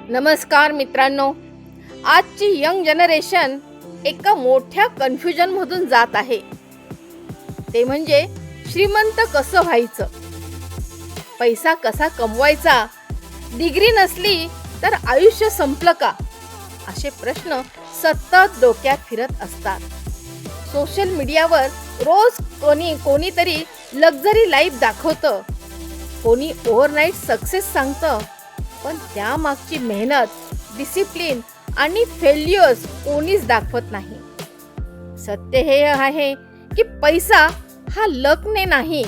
नमस्कार मित्रांनो. आजची यंग जनरेशन एका मोठ्या कन्फ्युजनमधून जात आहे. ते म्हणजे श्रीमंत कसं व्हायचं, पैसा कसा कमवायचा, डिग्री नसली तर आयुष्य संपलं का, असे प्रश्न सतत डोक्यात फिरत असतात. सोशल मीडियावर रोज कोणीतरी लक्झरी लाईफ दाखवतं, कोणी ओव्हरनाईट सक्सेस सांगतं, पण त्यामागची मेहनत, डिसिप्लिन आणि फेल्युअर्स कोणीच दाखवत नाही. सत्य हे आहे की पैसा हा लकने नाही,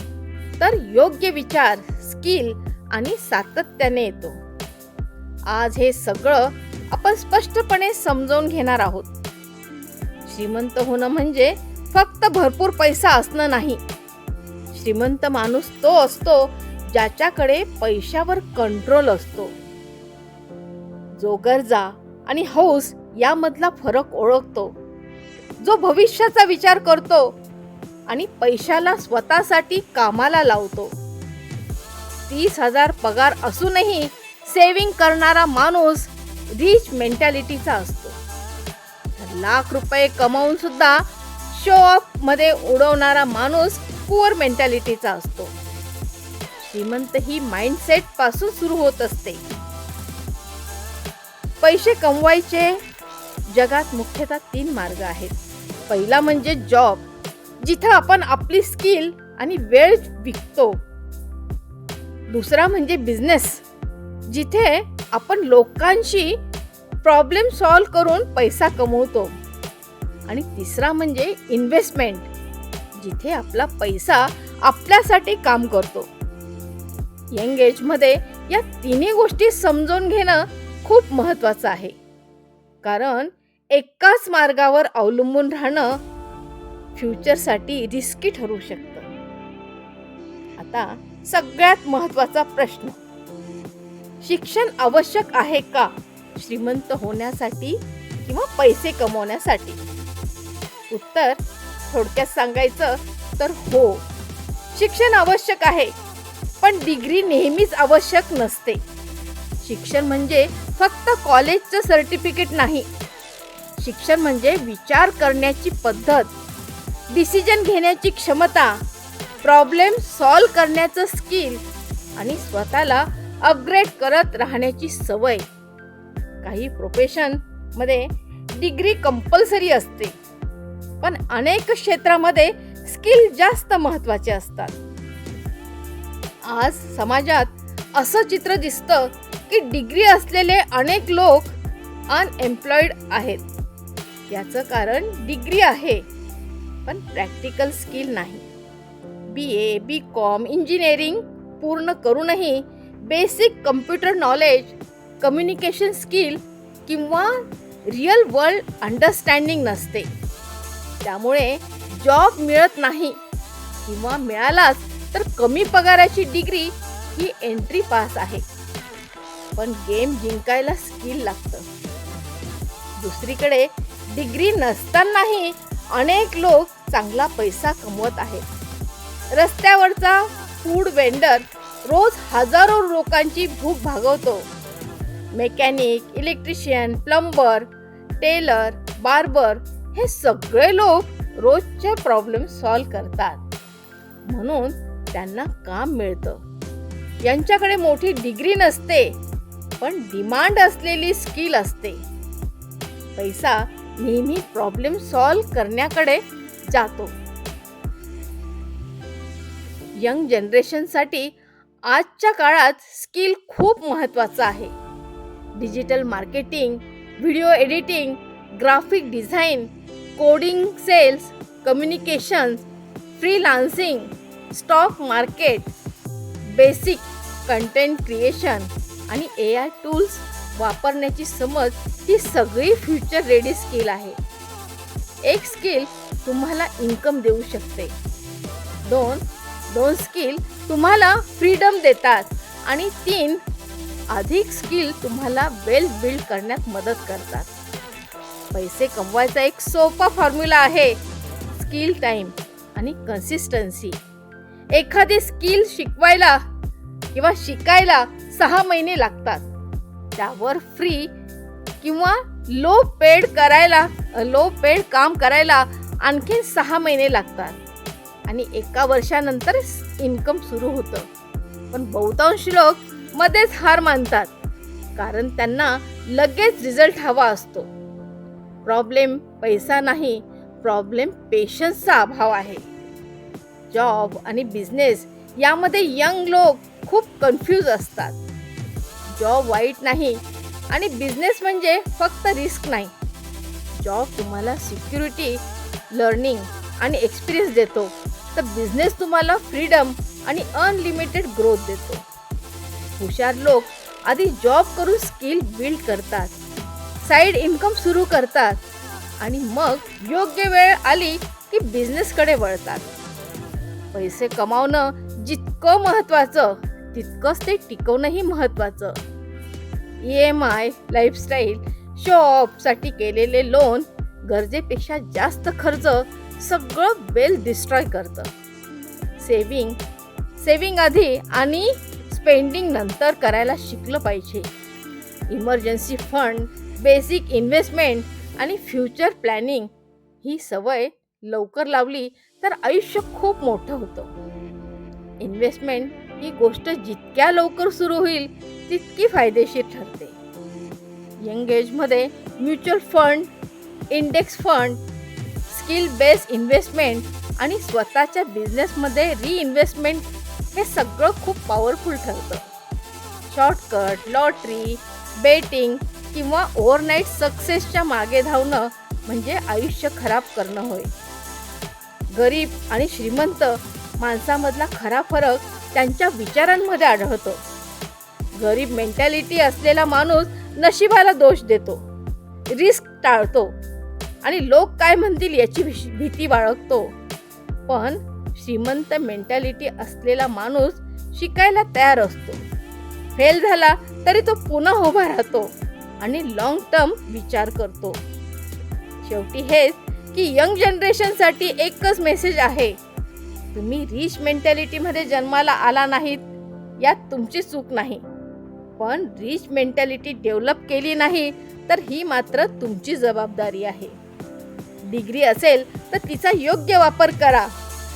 तर योग्य विचार, स्किल आणि सातत्याने येतो. आज हे सगळं आपण स्पष्टपणे समजावून घेणार आहोत. श्रीमंत होणं म्हणजे फक्त भरपूर पैसा असणं नाही. श्रीमंत माणूस तो असतो ज्याच्याकडे पैशावर कंट्रोल असतो, जो गरजा आणि हौस यामधला फरक ओळखतो, जो भविष्याचा विचार करतो आणि पैशाला स्वतःसाठी कामाला लावतो. 30,000 पगार असूनही सेव्हिंग करणारा माणूस रिच मेंटॅलिटीचा असतो. लाख रुपये कमावून सुद्धा शो ऑफ मध्ये उडवणारा माणूस पुअर मेंटॅलिटीचा असतो. श्रीमंत ही माइंडसेट पासून सुरू होत असते. पैसे कमवायचे जगात मुख्यतः 3 मार्ग आहेत. पहिला म्हणजे जॉब, जिथे आपण आपली स्किल आणि वेळ विकतो. दुसरा म्हणजे बिझनेस, जिथे आपण लोकांशी प्रॉब्लेम सॉल्व्ह करून पैसा कमवतो. आणि तिसरा म्हणजे इन्व्हेस्टमेंट, जिथे आपला पैसा आपल्यासाठी काम करतो. यंग एजमध्ये या तिन्ही गोष्टी समजून घेणं खूप महत्त्वाचं आहे, कारण एकाच मार्गावर अवलंबून राहणं फ्युचरसाठी रिस्की ठरू शकतं. आता सगळ्यात महत्त्वाचा प्रश्न, शिक्षण आवश्यक आहे का श्रीमंत होण्यासाठी किंवा पैसे कमवण्यासाठी? उत्तर थोडक्यात सांगायचं तर हो, शिक्षण आवश्यक आहे, पण डिग्री नेहमीच आवश्यक नसते. शिक्षण म्हणजे फक्त कॉलेजचं सर्टिफिकेट नाही. शिक्षण म्हणजे विचार करण्याची पद्धत, डिसिजन घेण्याची क्षमता, प्रॉब्लेम सॉल्व्ह करण्याचं स्किल आणि स्वतःला अपग्रेड करत राहण्याची सवय. काही प्रोफेशनमध्ये डिग्री कंपल्सरी असते, पण अनेक क्षेत्रामध्ये स्किल जास्त महत्त्वाचे असतात. आज समाजात असं चित्र दिसतं की डिग्री असलेले अनेक लोक अनएम्प्लॉईड आहेत. याचं कारण डिग्री आहे, पण प्रॅक्टिकल स्किल नाही. BA, BCom, इंजिनिअरिंग पूर्ण करूनही basic computer knowledge, communication skill किंवा रिअल वर्ल्ड अंडरस्टँडिंग नसते. त्यामुळे जॉब मिळत नाही, किंवा मिळालाच तर कमी पगाराची डिग्री ही एंट्री पास आहे, पण गेम जिंकायला स्किल लागतं. दुसरीकडे डिग्री नसतानाही अनेक लोक चांगला पैसा कमवत आहेत. रस्त्यावरचा फूड वेंडर रोज हजारो लोकांची भूक भागवतो. मेकॅनिक, इलेक्ट्रिशियन, प्लंबर, टेलर, बार्बर हे सगळे लोक रोजचे प्रॉब्लेम सॉल्व्ह करतात, म्हणून त्यांना काम मिळतं. यांच्याकडे मोठी डिग्री नसते, पण डिमांड असलेली स्किल असते. पैसा नेहमी प्रॉब्लेम सॉल्व्ह करण्याकडे जातो. यंग जनरेशनसाठी आजच्या काळात स्किल खूप महत्त्वाचं आहे. Digital marketing, video editing, graphic design, coding, sales, communications, freelancing, stock market, basic content creation आणि AI टूल्स वापरण्याची समज ही सगळी फ्युचर रेडी स्किल आहे. एक स्किल तुम्हाला इन्कम देऊ शकते. दोन स्किल तुम्हाला फ्रीडम देतात, आणि 3 अधिक स्किल तुम्हाला वेल्थ बिल्ड करण्यात मदत करतात. पैसे कमवायचा एक सोपा फॉर्म्युला आहे, स्किल, टाइम आणि कन्सिस्टन्सी. एखादी स्किल शिकायला 6 महिने लागतात, त्यावर फ्री किंवा लो पेड काम करायला आणखी 6 महिने लागतात आणि 1 वर्षानंतर इन्कम सुरू होतं. पण बहुतांश लोक मध्येच हार मानतात, कारण त्यांना लगेच रिझल्ट हवा असतो. प्रॉब्लेम पैसा नाही, प्रॉब्लेम पेशन्सचा अभाव आहे. जॉब आणि बिझनेस यामध्ये यंग लोक खूप कन्फ्यूज असतात. जॉब वाईट नाही आणि बिझनेस म्हणजे फक्त रिस्क नाही. जॉब तुम्हाला सिक्युरिटी, लर्निंग आणि एक्सपिरियन्स देतो, तर बिझनेस तुम्हाला फ्रीडम आणि अनलिमिटेड ग्रोथ देतो. हुशार लोक आधी जॉब करून स्किल बिल्ड करतात, साईड इन्कम सुरू करतात आणि मग योग्य वेळ आली की बिझनेसकडे वळतात. पैसे कमावणं जितकं महत्त्वाचं, तितकंच ते टिकवणंही महत्त्वाचं. EMI, लाईफस्टाईल, शो ऑफसाठी केलेले लोन, गरजेपेक्षा जास्त खर्च सगळं वेल डिस्ट्रॉय करतं. सेविंग आधी आणि स्पेंडिंग नंतर करायला शिकलं पाहिजे. इमर्जन्सी फंड, बेसिक इन्व्हेस्टमेंट आणि फ्युचर प्लॅनिंग ही सवय लवकर लावली तर आयुष्य खूप मोठं होतं. इन्व्हेस्टमेंट ही गोष्ट जितक्या लवकर सुरू होईल तितकी फायदेशीर ठरते. यंग एजमध्ये mutual fund, index fund, skill based investment आणि स्वतःच्या बिझनेसमध्ये रिइन्व्हेस्टमेंट हे सगळं खूप पॉवरफुल ठरतं. शॉर्टकट, लॉटरी, बेटिंग किंवा ओव्हरनाईट सक्सेसच्या मागे धावणं म्हणजे आयुष्य खराब करणं होय. गरीब आणि श्रीमंत माणसामधला खरा फरक त्यांच्या विचारांमध्ये आढळतो. गरीब मेंटॅलिटी असलेला माणूस नशिबाला दोष देतो, रिस्क टाळतो आणि लोक काय म्हणतील याची भीती बाळगतो. पण श्रीमंत मेंटॅलिटी असलेला माणूस शिकायला तयार असतो. फेल झाला तरी तो पुन्हा उभा राहतो आणि लॉंग टर्म विचार करतो. शेवटी हेच की यंग जनरेशनसाठी एकच मेसेज आहे: तुम्ही रिच मेंटॅलिटीमध्ये जन्माला आला नाहीत, यात तुमची चूक नाही. पण रिच मेंटॅलिटी डेव्हलप केली नाही तर ही मात्र तुमची जबाबदारी आहे. डिग्री असेल तर तिचा योग्य वापर करा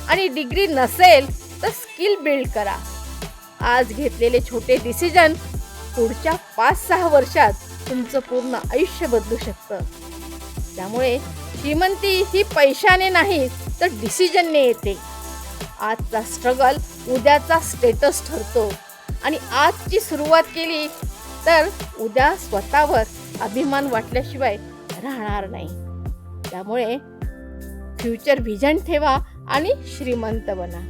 आणि डिग्री नसेल तर स्किल बिल्ड करा. आज घेतलेले छोटे डिसिजन पुढच्या 5-6 वर्षात तुमचं पूर्ण आयुष्य बदलू शकतं. त्यामुळे श्रीमंती ही पैशाने नाही तर डिसिजनने येते. आजचा स्ट्रगल उद्याचा स्टेटस ठरतो आणि आजची सुरुवात केली तर उद्या स्वतःवर अभिमान वाटल्याशिवाय राहणार नाही. त्यामुळे फ्युचर व्हिजन ठेवा आणि श्रीमंत बना.